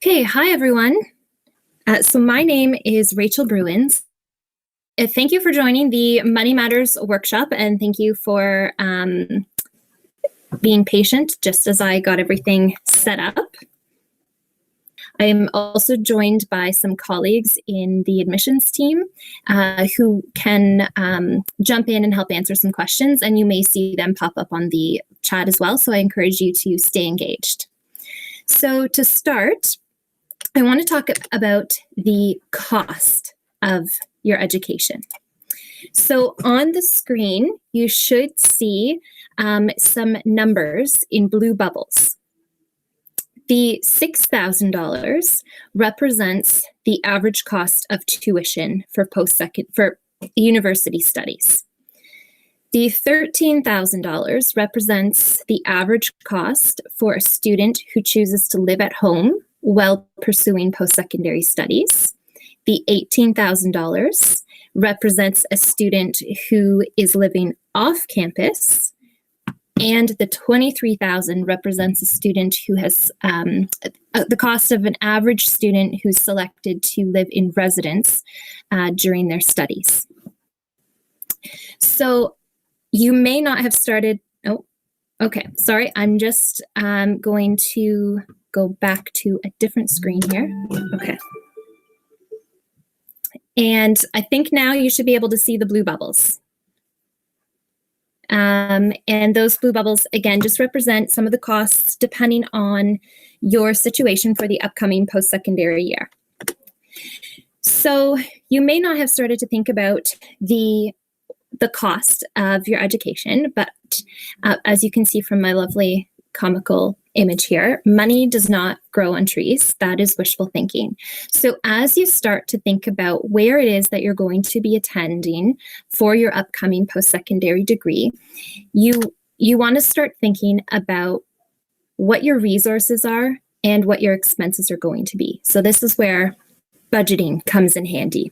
Okay, hi everyone. So my name is Rachel Bruins. Thank you for joining the Money Matters workshop, and thank you for being patient just as I got everything set up. I am also joined by some colleagues in the admissions team who can jump in and help answer some questions, and you may see them pop up on the chat as well, so I encourage you to stay engaged. So to start, I want to talk about the cost of your education. So on the screen, you should see some numbers in blue bubbles. The $6,000 represents the average cost of tuition for university studies. The $13,000 represents the average cost for a student who chooses to live at home while pursuing post-secondary studies. The $18,000 represents a student who is living off campus, and the $23,000 represents a student who has the cost of an average student who's selected to live in residence during their studies. So you may not have started, okay, sorry, I'm just going to go back to a different screen here. Okay. And I think now you should be able to see the blue bubbles. And those blue bubbles, again, just represent some of the costs depending on your situation for the upcoming post-secondary year. So you may not have started to think about the cost of your education, but as you can see from my lovely comical image here, money does not grow on trees. That is wishful thinking. So as you start to think about where it is that you're going to be attending for your upcoming post-secondary degree, you want to start thinking about what your resources are and what your expenses are going to be. So this is where budgeting comes in handy.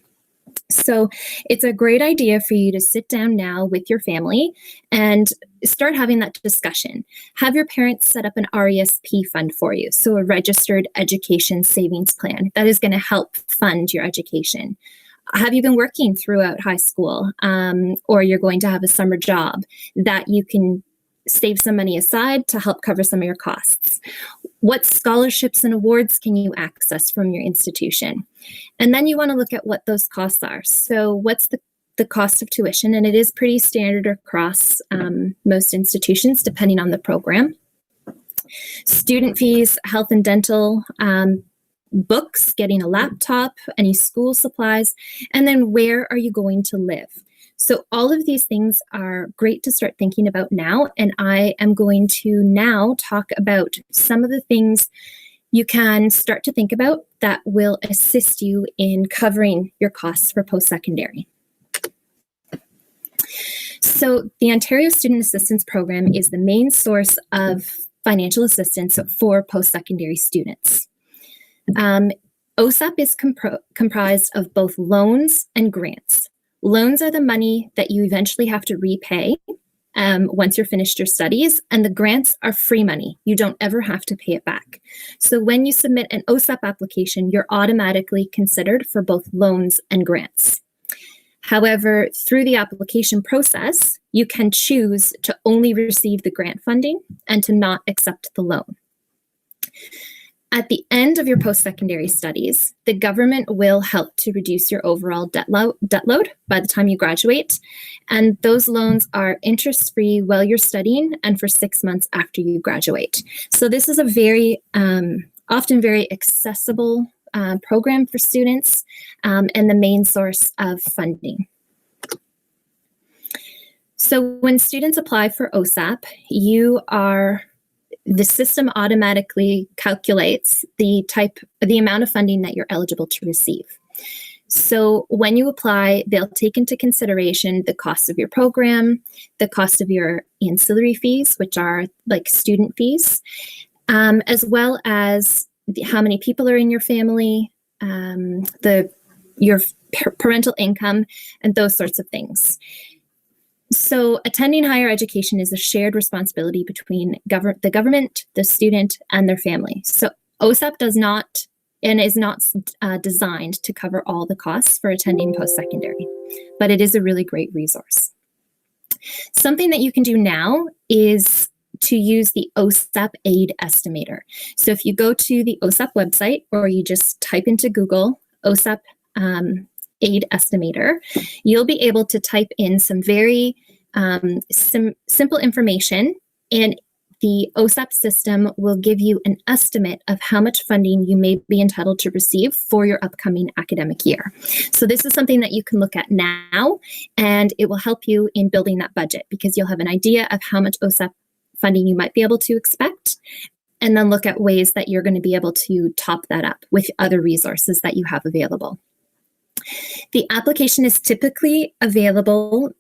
So it's a great idea for you to sit down now with your family and start having that discussion. Have your parents set up an RESP fund for you, so a registered education savings plan that is going to help fund your education. Have you been working throughout high school, or you're going to have a summer job that you can save some money aside to help cover some of your costs? What scholarships and awards can you access from your institution? And then you want to look at what those costs are. So what's the cost of tuition? And it is pretty standard across most institutions, depending on the program. Student fees, health and dental, books, getting a laptop, any school supplies, and then where are you going to live? So all of these things are great to start thinking about now, and I am going to now talk about some of the things you can start to think about that will assist you in covering your costs for post-secondary. So the Ontario Student Assistance Program is the main source of financial assistance for post-secondary students. OSAP is comprised of both loans and grants. Loans are the money that you eventually have to repay once you're finished your studies, and the grants are free money. You don't ever have to pay it back. So when you submit an OSAP application, you're automatically considered for both loans and grants. However, through the application process, you can choose to only receive the grant funding and to not accept the loan. At the end of your post-secondary studies, the government will help to reduce your overall debt load by the time you graduate. And those loans are interest-free while you're studying and for 6 months after you graduate. So this is a very, often very accessible program for students and the main source of funding. So when students apply for OSAP, the system automatically calculates the amount of funding that you're eligible to receive. So when you apply, they'll take into consideration the cost of your program, the cost of your ancillary fees, which are like student fees, as well as how many people are in your family, your parental income, and those sorts of things. So attending higher education is a shared responsibility between the government, the student, and their family. So OSAP does not and is not designed to cover all the costs for attending post-secondary, but it is a really great resource. Something that you can do now is to use the OASP aid estimator. So if you go to the OASP website, or you just type into Google OASP aid estimator, you'll be able to type in some very simple information, and the OASP system will give you an estimate of how much funding you may be entitled to receive for your upcoming academic year. So this is something that you can look at now, and it will help you in building that budget, because you'll have an idea of how much OASP funding you might be able to expect, and then look at ways that you're going to be able to top that up with other resources that you have available. The application is typically available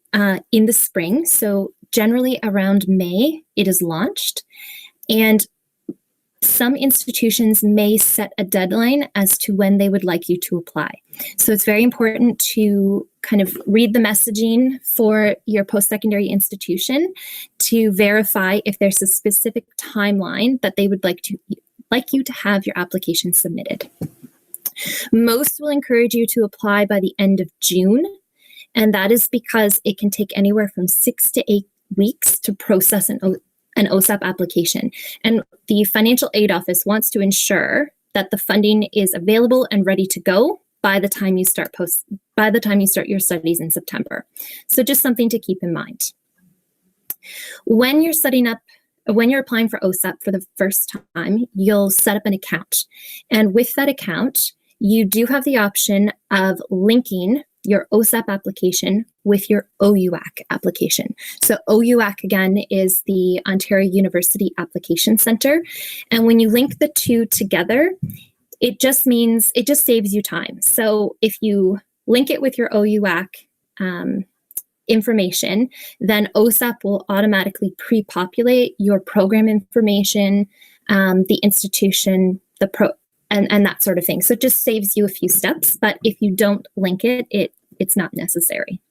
in the spring, so generally around May it is launched, and some institutions may set a deadline as to when they would like you to apply. So it's very important to kind of read the messaging for your post-secondary institution to verify if there's a specific timeline that they would like you to have your application submitted. Most will encourage you to apply by the end of June, and that is because it can take anywhere from 6 to 8 weeks to process an OASP application. And the Financial Aid Office wants to ensure that the funding is available and ready to go by the time you start your studies in September. So just something to keep in mind. When you're applying for OASP for the first time, you'll set up an account. And with that account, you do have the option of linking your OASP application with your OUAC application. So OUAC, again, is the Ontario University Application Center. And when you link the two together, it just saves you time. So if you link it with your OUAC information, then OASP will automatically pre-populate your program information, the institution, and that sort of thing. So it just saves you a few steps, but if you don't link it, it's not necessary.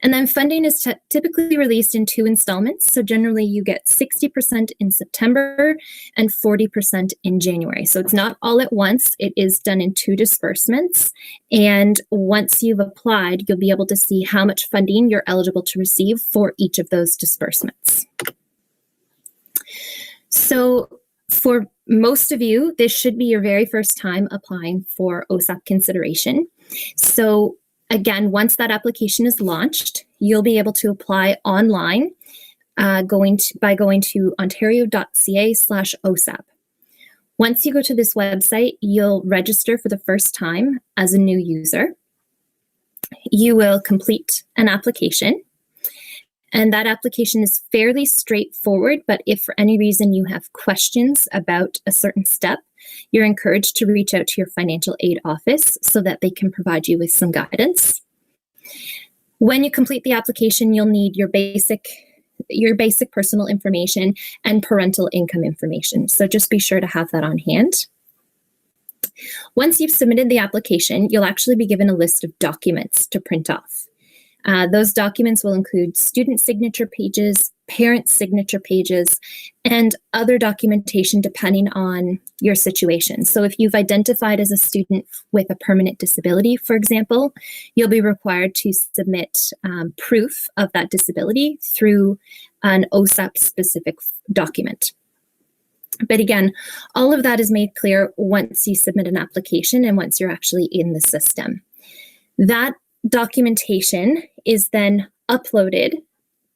And then funding is typically released in 2 installments. So generally you get 60% in September and 40% in January. So it's not all at once. It is done in 2 disbursements. And once you've applied, you'll be able to see how much funding you're eligible to receive for each of those disbursements. So for most of you, this should be your very first time applying for OASP consideration. So again, once that application is launched, you'll be able to apply online by going to ontario.ca/OASP. Once you go to this website, you'll register for the first time as a new user. You will complete an application. And that application is fairly straightforward, but if for any reason you have questions about a certain step, you're encouraged to reach out to your financial aid office so that they can provide you with some guidance. When you complete the application, you'll need your basic personal information and parental income information. So just be sure to have that on hand. Once you've submitted the application, you'll actually be given a list of documents to print off. Those documents will include student signature pages, parent signature pages, and other documentation depending on your situation. So if you've identified as a student with a permanent disability, for example, you'll be required to submit proof of that disability through an OASP-specific document. But again, all of that is made clear once you submit an application and once you're actually in the system. That documentation is then uploaded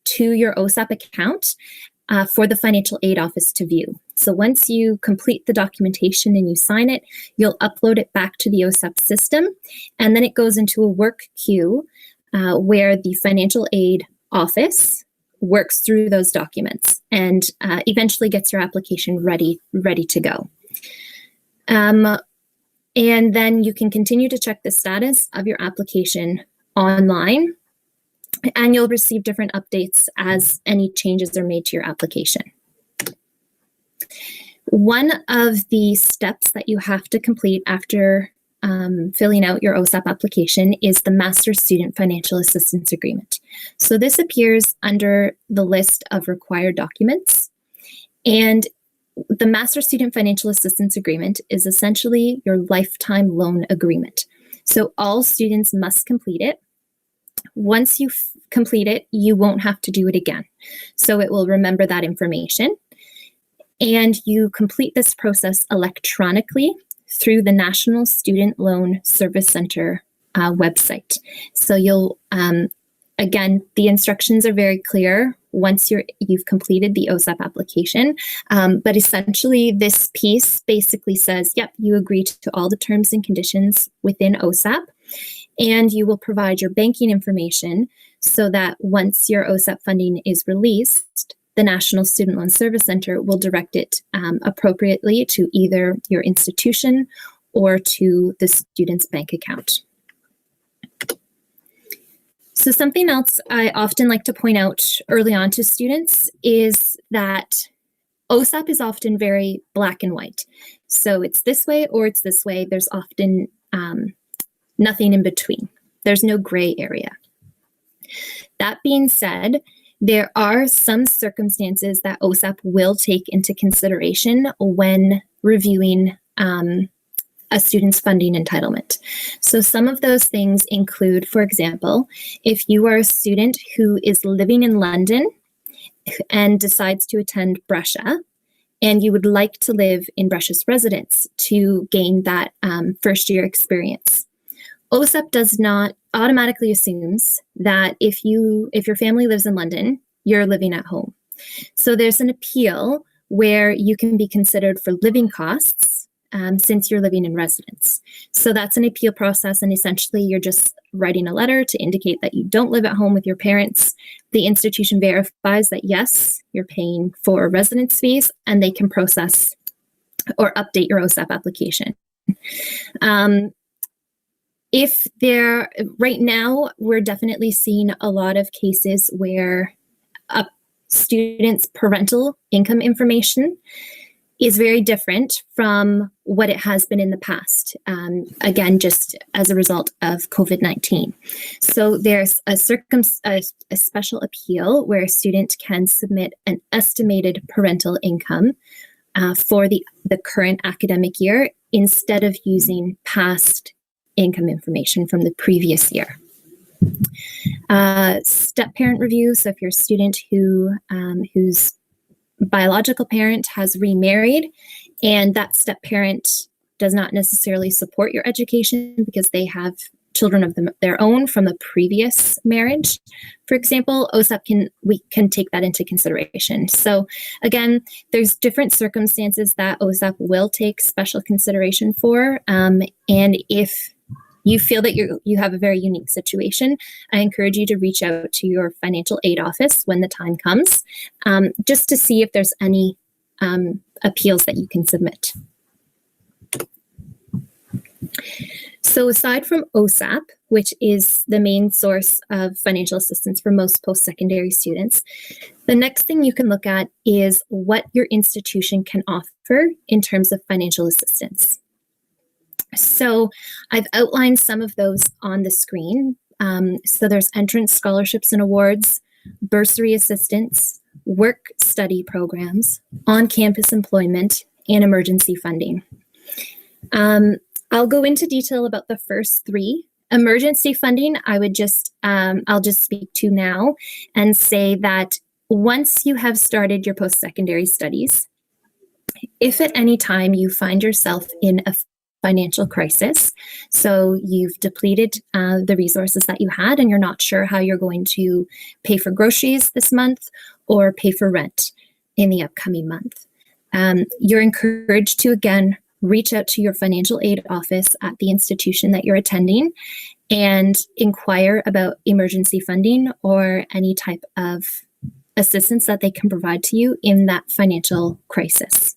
to your OASP account for the financial aid office to view. So once you complete the documentation and you sign it, you'll upload it back to the OASP system, and then it goes into a work queue where the financial aid office works through those documents and eventually gets your application ready to go. And then you can continue to check the status of your application online, and you'll receive different updates as any changes are made to your application. One of the steps that you have to complete after filling out your OASP application is the Master Student Financial Assistance Agreement. So this appears under the list of required documents. And the Master Student Financial Assistance Agreement is essentially your lifetime loan agreement. So all students must complete it. Once you complete it, you won't have to do it again. So it will remember that information. And you complete this process electronically through the National Student Loan Service Center website. So you'll, again, the instructions are very clear once you've completed the OSAP application. But essentially, this piece basically says, yep, you agree to all the terms and conditions within OSAP, and you will provide your banking information so that once your OSAP funding is released, the National Student Loan Service Center will direct it appropriately to either your institution or to the student's bank account. So something else I often like to point out early on to students is that OSAP is often very black and white. So it's this way or it's this way. There's often nothing in between. There's no gray area. That being said, there are some circumstances that OSAP will take into consideration when reviewing a student's funding entitlement. So some of those things include, for example, if you are a student who is living in London and decides to attend Brescia, and you would like to live in Brescia's residence to gain that first year experience. OSAP does not automatically assumes that if your family lives in London, you're living at home. So there's an appeal where you can be considered for living costs since you're living in residence. So that's an appeal process, and essentially you're just writing a letter to indicate that you don't live at home with your parents. The institution verifies that, yes, you're paying for residence fees, and they can process or update your OSAP application. Right now, we're definitely seeing a lot of cases where a student's parental income information is very different from what it has been in the past, again, just as a result of COVID-19. So there's a special appeal where a student can submit an estimated parental income for the current academic year instead of using past income information from the previous year. Step-parent review, so if you're a student whose biological parent has remarried and that step-parent does not necessarily support your education because they have children of their own from the previous marriage, for example, we can take that into consideration. So again, there's different circumstances that OSAP will take special consideration for, and if you feel that you have a very unique situation, I encourage you to reach out to your financial aid office when the time comes, just to see if there's any appeals that you can submit. So aside from OSAP, which is the main source of financial assistance for most post-secondary students, the next thing you can look at is what your institution can offer in terms of financial assistance. So I've outlined some of those on the screen. So there's entrance scholarships and awards, bursary assistance, work-study programs, on-campus employment, and emergency funding. I'll go into detail about the first three. Emergency funding, I'll just speak to now and say that once you have started your post-secondary studies, if at any time you find yourself in a financial crisis, so you've depleted the resources that you had and you're not sure how you're going to pay for groceries this month or pay for rent in the upcoming month, you're encouraged to, again, reach out to your financial aid office at the institution that you're attending and inquire about emergency funding or any type of assistance that they can provide to you in that financial crisis.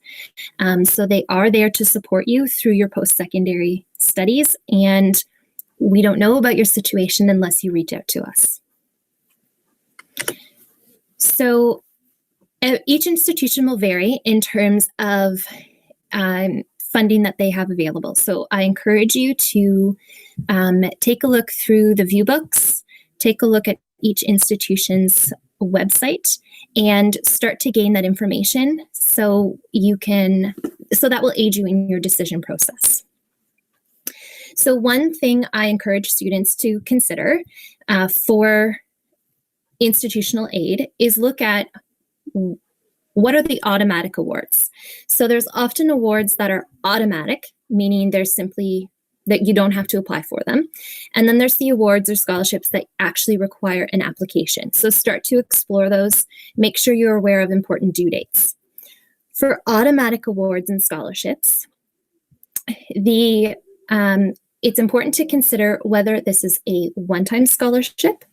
So they are there to support you through your post-secondary studies, and we don't know about your situation unless you reach out to us. So each institution will vary in terms of funding that they have available. So I encourage you to take a look through the view books, take a look at each institution's website, and start to gain that information so that will aid you in your decision process. So one thing I encourage students to consider for institutional aid is look at what are the automatic awards. So there's often awards that are automatic, meaning there's simply that you don't have to apply for them. And then there's the awards or scholarships that actually require an application. So start to explore those. Make sure you're aware of important due dates. For automatic awards and scholarships, it's important to consider whether this is a one-time scholarship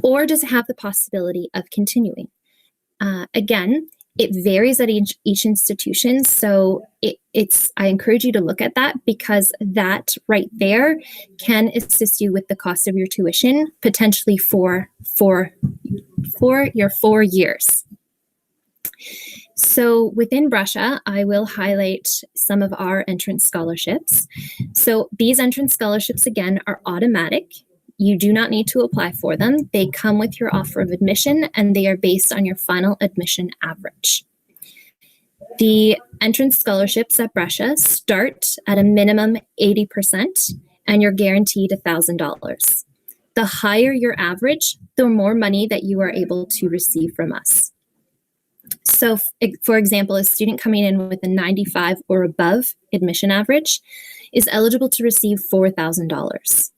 or does it have the possibility of continuing. Again, it varies at each institution, so I encourage you to look at that because that right there can assist you with the cost of your tuition, potentially for your 4 years. So within Brescia, I will highlight some of our entrance scholarships. So these entrance scholarships, again, are automatic. You do not need to apply for them. They come with your offer of admission and they are based on your final admission average. The entrance scholarships at Brescia start at a minimum 80% and you're guaranteed $1,000. The higher your average, the more money that you are able to receive from us. So for example, a student coming in with a 95 or above admission average is eligible to receive $4,000.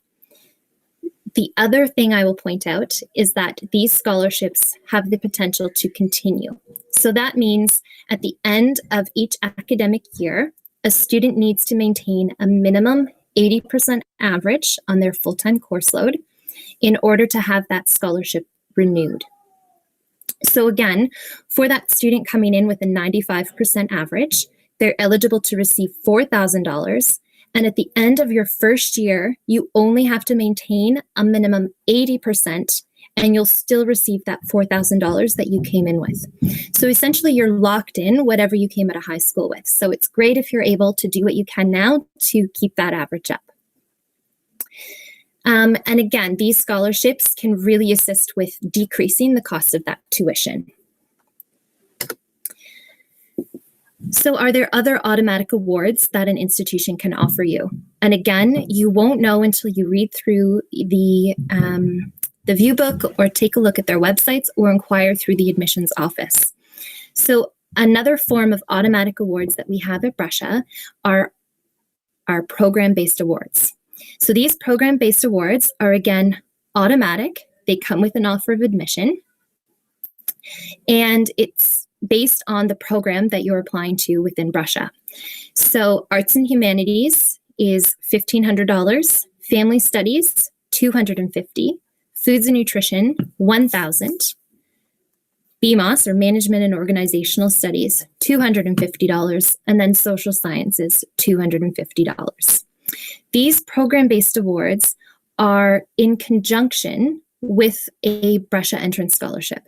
The other thing I will point out is that these scholarships have the potential to continue. So that means at the end of each academic year, a student needs to maintain a minimum 80% average on their full-time course load in order to have that scholarship renewed. So again, for that student coming in with a 95% average, they're eligible to receive $4,000. And at the end of your first year, you only have to maintain a minimum 80% and you'll still receive that $4,000 that you came in with. So essentially you're locked in whatever you came out of high school with. So it's great if you're able to do what you can now to keep that average up. And again, these scholarships can really assist with decreasing the cost of that tuition. So are there other automatic awards that an institution can offer you? And again, you won't know until you read through the view book or take a look at their websites or inquire through the admissions office. So another form of automatic awards that we have at Brescia are program-based awards. So these program-based awards are, again, automatic. They come with an offer of admission. And it's based on the program that you're applying to within Brescia. So arts and humanities is $1,500, family studies, $250, foods and nutrition, $1,000, BMOS, or management and organizational studies, $250, and then social sciences, $250. These program-based awards are in conjunction with a Brescia entrance scholarship.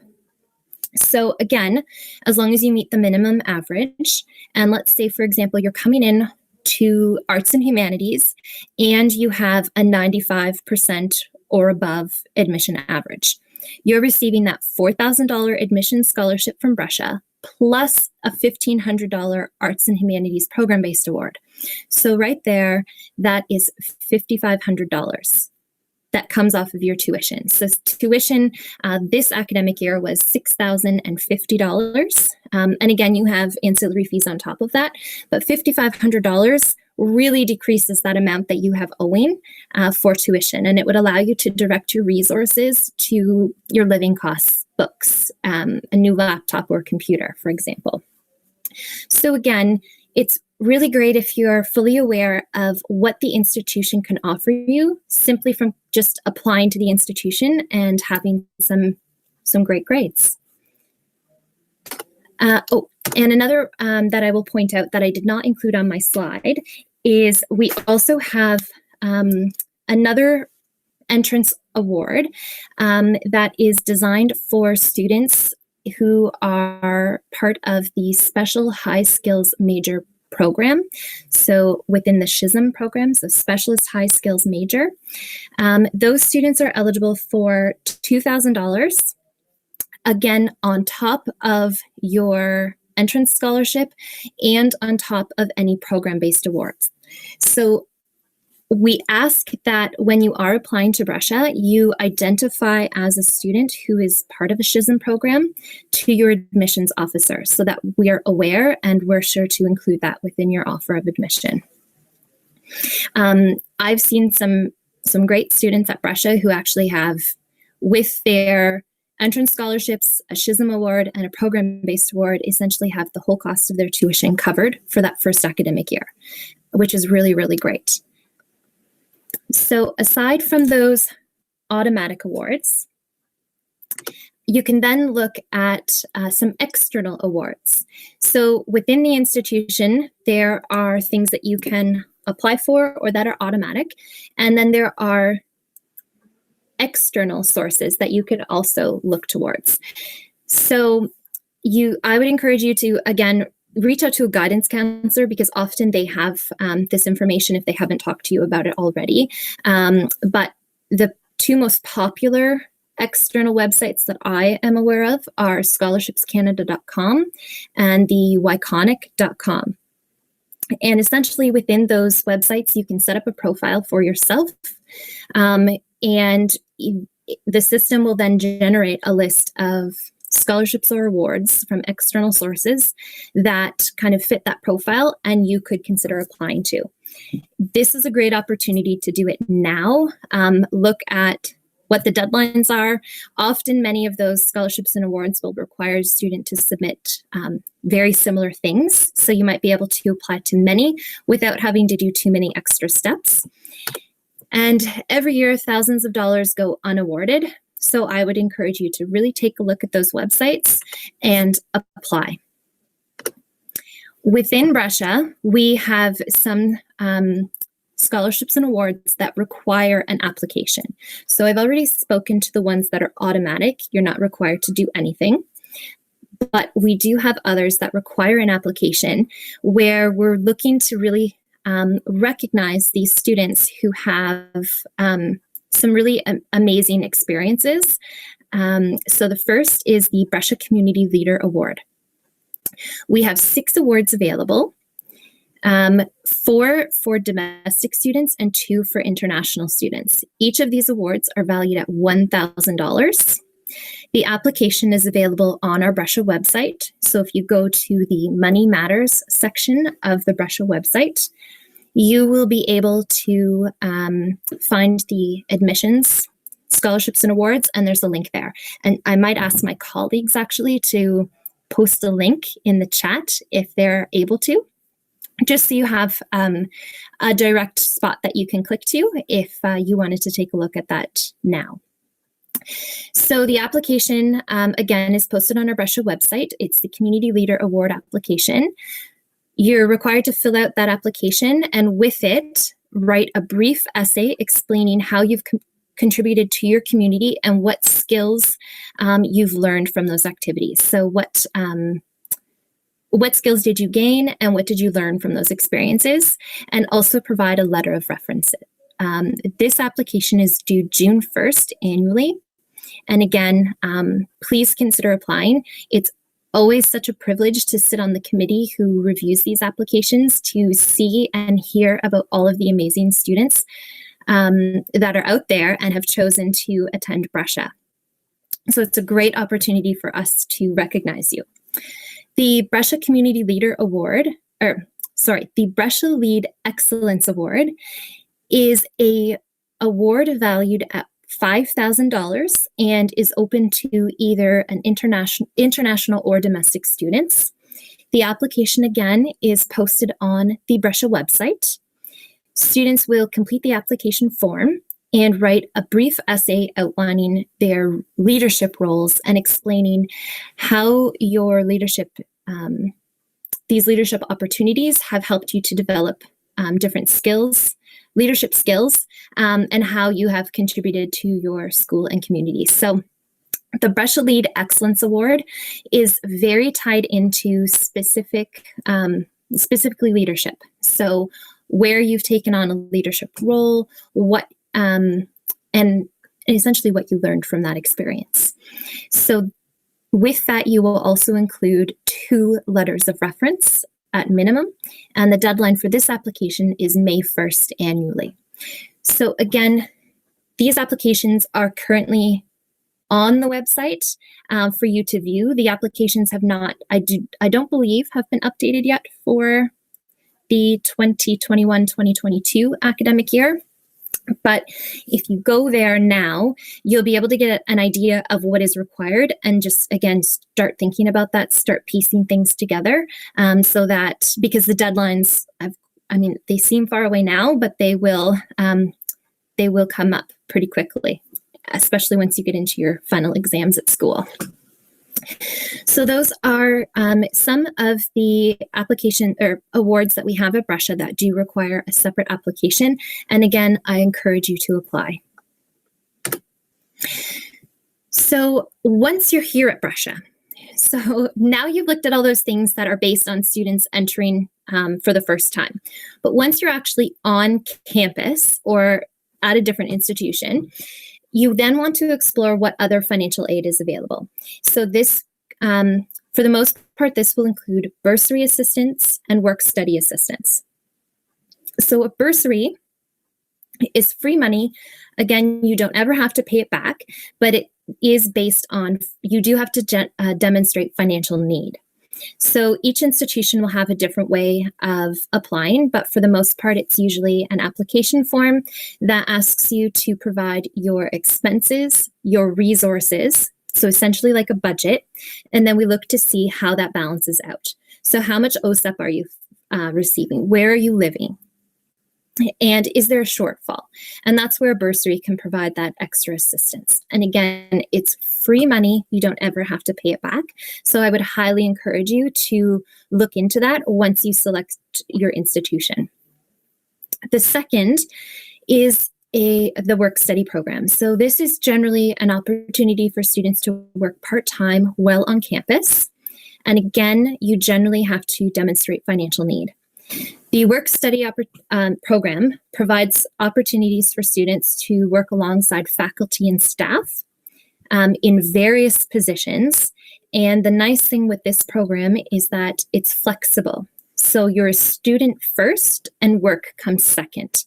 So again, as long as you meet the minimum average, and let's say, for example, you're coming in to arts and humanities and you have a 95% or above admission average, you're receiving that $4,000 admission scholarship from Brescia plus a $1,500 arts and humanities program-based award. So right there, that is $5,500. That comes off of your tuition. So tuition this academic year was $6,050. And again, you have ancillary fees on top of that, but $5,500 really decreases that amount that you have owing for tuition. And it would allow you to direct your resources to your living costs, books, a new laptop or computer, for example. So again, it's really great if you're fully aware of what the institution can offer you simply from just applying to the institution and having some great grades. And another that I will point out that I did not include on my slide is we also have another entrance award that is designed for students who are part of the Special High Skills Major program. So within the SHISM program, so Specialist High Skills Major, those students are eligible for $2,000 again, on top of your entrance scholarship and on top of any program-based awards. So we ask that when you are applying to Brescia, you identify as a student who is part of a SHISM program to your admissions officer so that we are aware and we're sure to include that within your offer of admission. I've seen some great students at Brescia who actually have, with their entrance scholarships, a SHISM award, and a program-based award, essentially have the whole cost of their tuition covered for that first academic year, which is really, really great. So aside from those automatic awards, you can then look at some external awards. So within the institution, there are things that you can apply for or that are automatic, and then there are external sources that you could also look towards. So I would encourage you to, again, reach out to a guidance counselor because often they have this information if they haven't talked to you about it already. But the two most popular external websites that I am aware of are scholarshipscanada.com and the wyconic.com. And essentially within those websites, you can set up a profile for yourself, and the system will then generate a list of scholarships or awards from external sources that kind of fit that profile and you could consider applying to. This is a great opportunity to do it now. Look at what the deadlines are. Often many of those scholarships and awards will require a student to submit very similar things. So you might be able to apply to many without having to do too many extra steps. And every year, thousands of dollars go unawarded. So I would encourage you to really take a look at those websites and apply. Within Brescia, we have some scholarships and awards that require an application. So I've already spoken to the ones that are automatic. You're not required to do anything. But we do have others that require an application where we're looking to really recognize these students who have some really amazing experiences. So the first is the Brescia Community Leader Award. We have 6 awards available, 4 for domestic students and 2 for international students. Each of these awards are valued at $1,000. The application is available on our Brescia website. So if you go to the Money Matters section of the Brescia website, you will be able to find the admissions, scholarships and awards, and there's a link there. And I might ask my colleagues actually to post a link in the chat if they're able to, just so you have a direct spot that you can click to if you wanted to take a look at that now. So the application, again, is posted on our Brescia website. It's the Community Leader Award application. You're required to fill out that application and with it, write a brief essay explaining how you've contributed to your community and what skills you've learned from those activities. So what skills did you gain and what did you learn from those experiences? And also provide a letter of reference. This application is due June 1st annually. And again, please consider applying. It's always such a privilege to sit on the committee who reviews these applications to see and hear about all of the amazing students that are out there and have chosen to attend Brescia. So it's a great opportunity for us to recognize you. The Brescia Community Leader Award, the Brescia Lead Excellence Award is a award valued at $5,000 and is open to either an international or domestic students. The application again is posted on the Brescia website. Students will complete the application form and write a brief essay outlining their leadership roles and explaining how your leadership, these leadership opportunities have helped you to develop different skills, leadership skills, and how you have contributed to your school and community. So the Brescia Lead Excellence Award is very tied into specifically leadership. So where you've taken on a leadership role, and essentially what you learned from that experience. So With that, you will also include 2 letters of reference at minimum, and the deadline for this application is May 1st annually. So again, these applications are currently on the website for you to view. The applications have not, I don't believe, have been updated yet for the 2021-2022 academic year. But if you go there now, you'll be able to get an idea of what is required and just, again, start thinking about that, start piecing things together so that, because the deadlines, they seem far away now, but they will come up pretty quickly, especially once you get into your final exams at school. So those are some of the application or awards that we have at Brescia that do require a separate application. And again, I encourage you to apply. So once you're here at Brescia, so now you've looked at all those things that are based on students entering for the first time. But once you're actually on campus or at a different institution, you then want to explore what other financial aid is available. So this, for the most part, this will include bursary assistance and work-study assistance. So a bursary is free money. Again, you don't ever have to pay it back, but it is based on, you do have to demonstrate financial need. So each institution will have a different way of applying, but for the most part, it's usually an application form that asks you to provide your expenses, your resources, so essentially like a budget, and then we look to see how that balances out. So how much OSAP are you receiving? Where are you living? And is there a shortfall? And that's where a bursary can provide that extra assistance. And again, it's free money. You don't ever have to pay it back. So I would highly encourage you to look into that once you select your institution. The second is the work-study program. So this is generally an opportunity for students to work part-time while on campus. And again, you generally have to demonstrate financial need. The work-study program provides opportunities for students to work alongside faculty and staff in various positions. And the nice thing with this program is that it's flexible. So you're a student first and work comes second.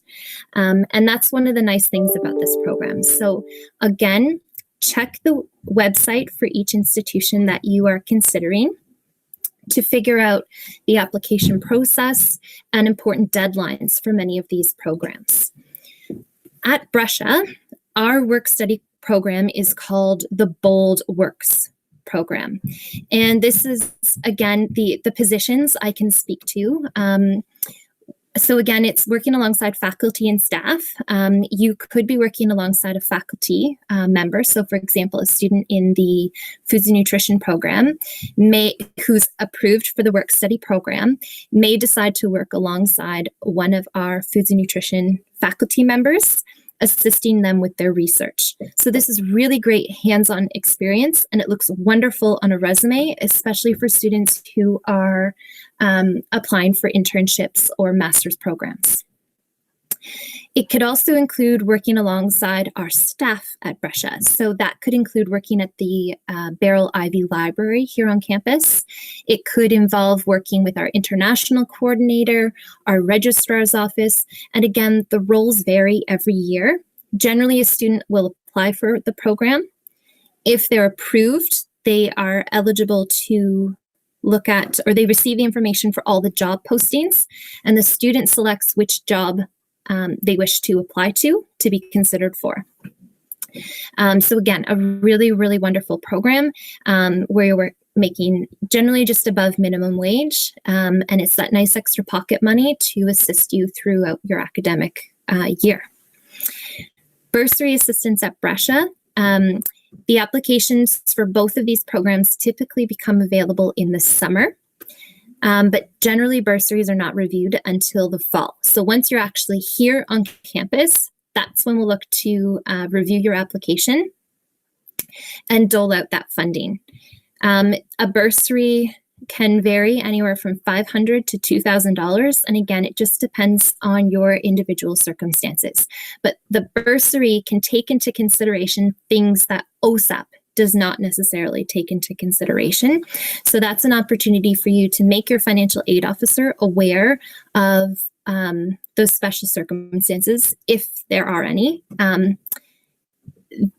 And that's one of the nice things about this program. So again, check the website for each institution that you are considering to figure out the application process and important deadlines for many of these programs. At Brescia, our work-study program is called the Bold Works program. And this is, again, the positions I can speak to. So again, it's working alongside faculty and staff. You could be working alongside a faculty member. So for example, a student in the Foods and Nutrition program who's approved for the work-study program may decide to work alongside one of our Foods and Nutrition faculty members, assisting them with their research. So this is really great hands-on experience, and it looks wonderful on a resume, especially for students who are applying for internships or master's programs. It could also include working alongside our staff at Brescia. So that could include working at the Beryl Ivy Library here on campus. It could involve working with our international coordinator, our registrar's office. And again, the roles vary every year. Generally, a student will apply for the program. If they're approved, they are eligible to look at, or they receive the information for all the job postings, and the student selects which job they wish to apply to be considered for. So again, a really, really wonderful program where you're making generally just above minimum wage, and it's that nice extra pocket money to assist you throughout your academic year. Bursary assistance at Brescia. The applications for both of these programs typically become available in the summer. But generally bursaries are not reviewed until the fall. So once you're actually here on campus, that's when we'll look to review your application and dole out that funding. A bursary can vary anywhere from $500 to $2,000. And again, it just depends on your individual circumstances. But the bursary can take into consideration things that OSAP does not necessarily take into consideration. So that's an opportunity for you to make your financial aid officer aware of those special circumstances, if there are any,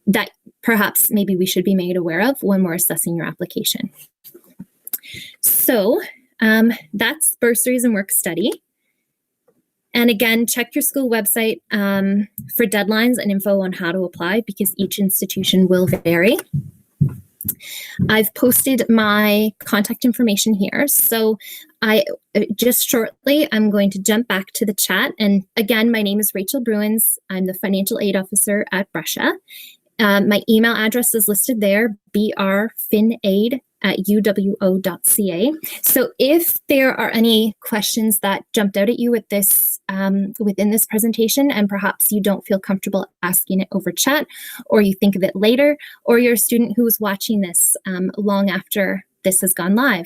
that perhaps maybe we should be made aware of when we're assessing your application. So that's bursaries and work study. And again, check your school website for deadlines and info on how to apply, because each institution will vary. I've posted my contact information here. So I'm going to jump back to the chat. And again, my name is Rachel Bruins. I'm the financial aid officer at Brescia. My email address is listed there, brfinaid@uwo.ca. So if there are any questions that jumped out at you with this within this presentation, and perhaps you don't feel comfortable asking it over chat, or you think of it later, or you're a student who is watching this long after this has gone live,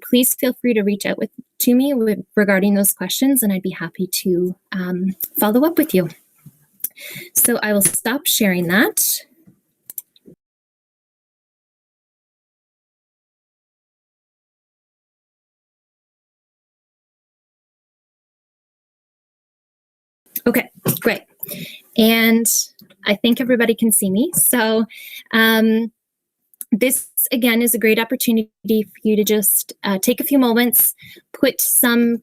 please feel free to reach out to me regarding those questions, and I'd be happy to follow up with you. So I will stop sharing that. Okay, great. And I think everybody can see me. So this, again, is a great opportunity for you to just take a few moments, put some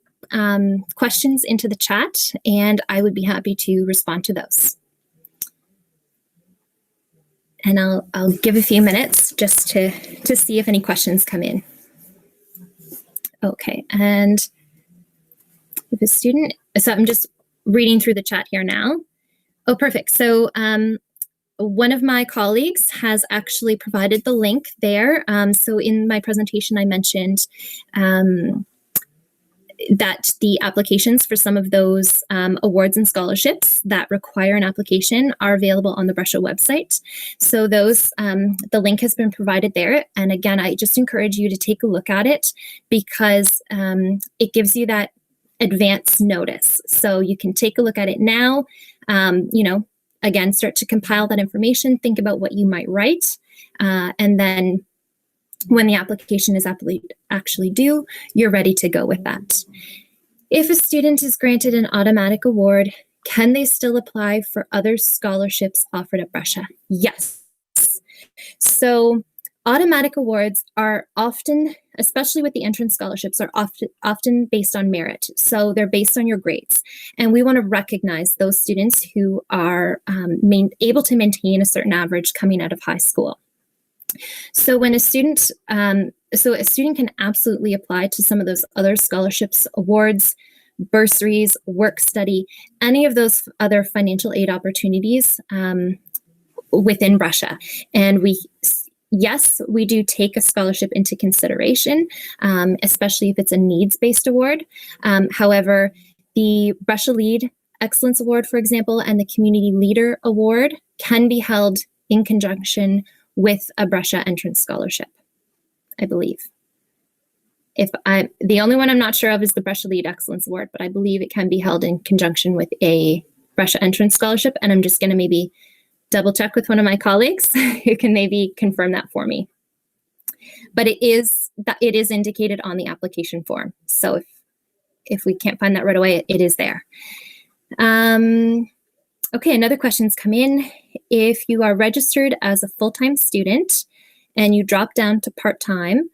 questions into the chat, and I would be happy to respond to those. And I'll give a few minutes just to see if any questions come in. Okay, and if a student, so I'm just reading through the chat here now. Oh, perfect. So one of my colleagues has actually provided the link there. So in my presentation, I mentioned that the applications for some of those awards and scholarships that require an application are available on the Brescia website. So those, the link has been provided there. And again, I just encourage you to take a look at it, because it gives you that advance notice. So you can take a look at it now, again, start to compile that information, think about what you might write, and then when the application is actually due, you're ready to go with that. If a student is granted an automatic award, can they still apply for other scholarships offered at Brescia? Yes. So automatic awards are often, especially with the entrance scholarships, are often based on merit. So they're based on your grades. And we want to recognize those students who are able to maintain a certain average coming out of high school. So when a student can absolutely apply to some of those other scholarships, awards, bursaries, work study, any of those other financial aid opportunities within Brescia. And yes, we do take a scholarship into consideration, especially if it's a needs-based award. However, the Brescia Lead Excellence Award, for example, and the Community Leader Award can be held in conjunction with a Brescia entrance scholarship, I believe. The only one I'm not sure of is the Brescia Lead Excellence Award, but I believe it can be held in conjunction with a Brescia entrance scholarship. And I'm just going to maybe double check with one of my colleagues who can maybe confirm that for me. But it is indicated on the application form. So if we can't find that right away, it is there. Okay, another question's come in. If you are registered as a full-time student and you drop down to part-time,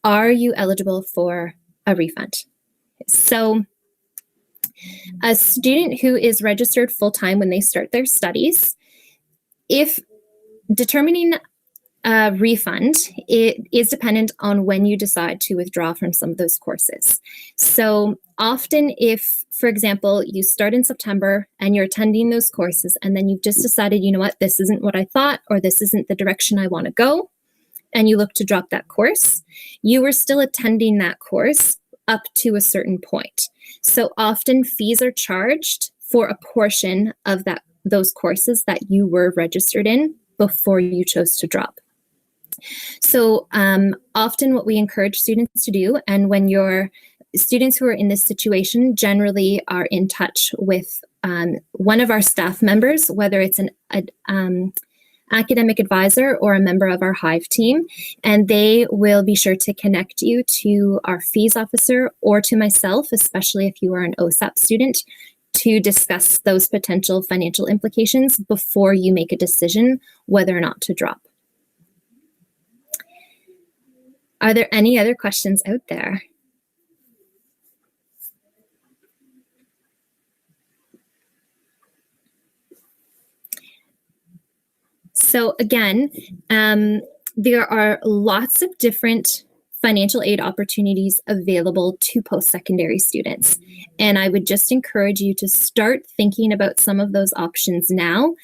are you eligible for a refund? So a student who is registered full-time when they start their studies, if determining a refund, it is dependent on when you decide to withdraw from some of those courses. So often if, for example, you start in September and you're attending those courses and then you've just decided, you know what, this isn't what I thought, or this isn't the direction I want to go, and you look to drop that course, you are still attending that course up to a certain point. So often fees are charged for a portion of those courses that you were registered in before you chose to drop. So often what we encourage students to do, and when your students who are in this situation generally are in touch with one of our staff members, whether it's academic advisor or a member of our Hive team, and they will be sure to connect you to our fees officer or to myself, especially if you are an OSAP student, to discuss those potential financial implications before you make a decision whether or not to drop. Are there any other questions out there? So again, there are lots of different financial aid opportunities available to post-secondary students. And I would just encourage you to start thinking about some of those options now,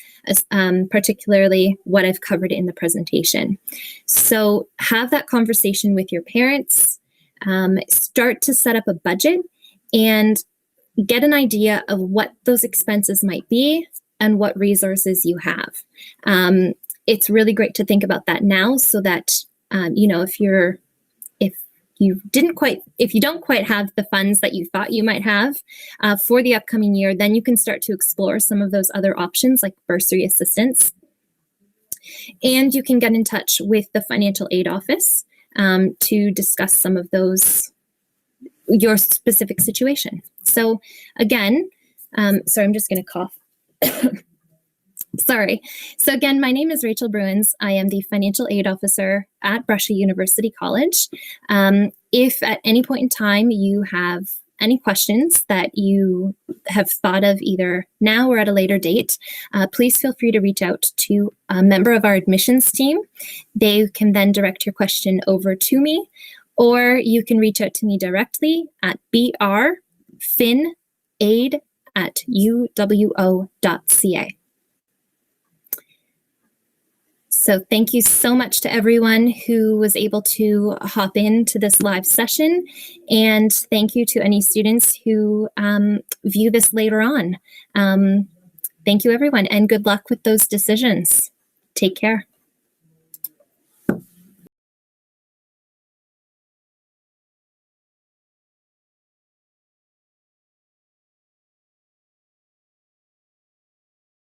particularly what I've covered in the presentation. So have that conversation with your parents, start to set up a budget, and get an idea of what those expenses might be and what resources you have. It's really great to think about that now, so that if you don't quite have the funds that you thought you might have for the upcoming year, then you can start to explore some of those other options like bursary assistance. And you can get in touch with the financial aid office to discuss some of those, your specific situation. So again, sorry, I'm just going to cough. Sorry. So again, my name is Rachel Bruins. I am the financial aid officer at Brescia University College. If at any point in time you have any questions that you have thought of either now or at a later date, please feel free to reach out to a member of our admissions team. They can then direct your question over to me, or you can reach out to me directly at brfinaid@uwo.ca. So thank you so much to everyone who was able to hop into this live session. And thank you to any students who view this later on. Thank you, everyone, and good luck with those decisions. Take care.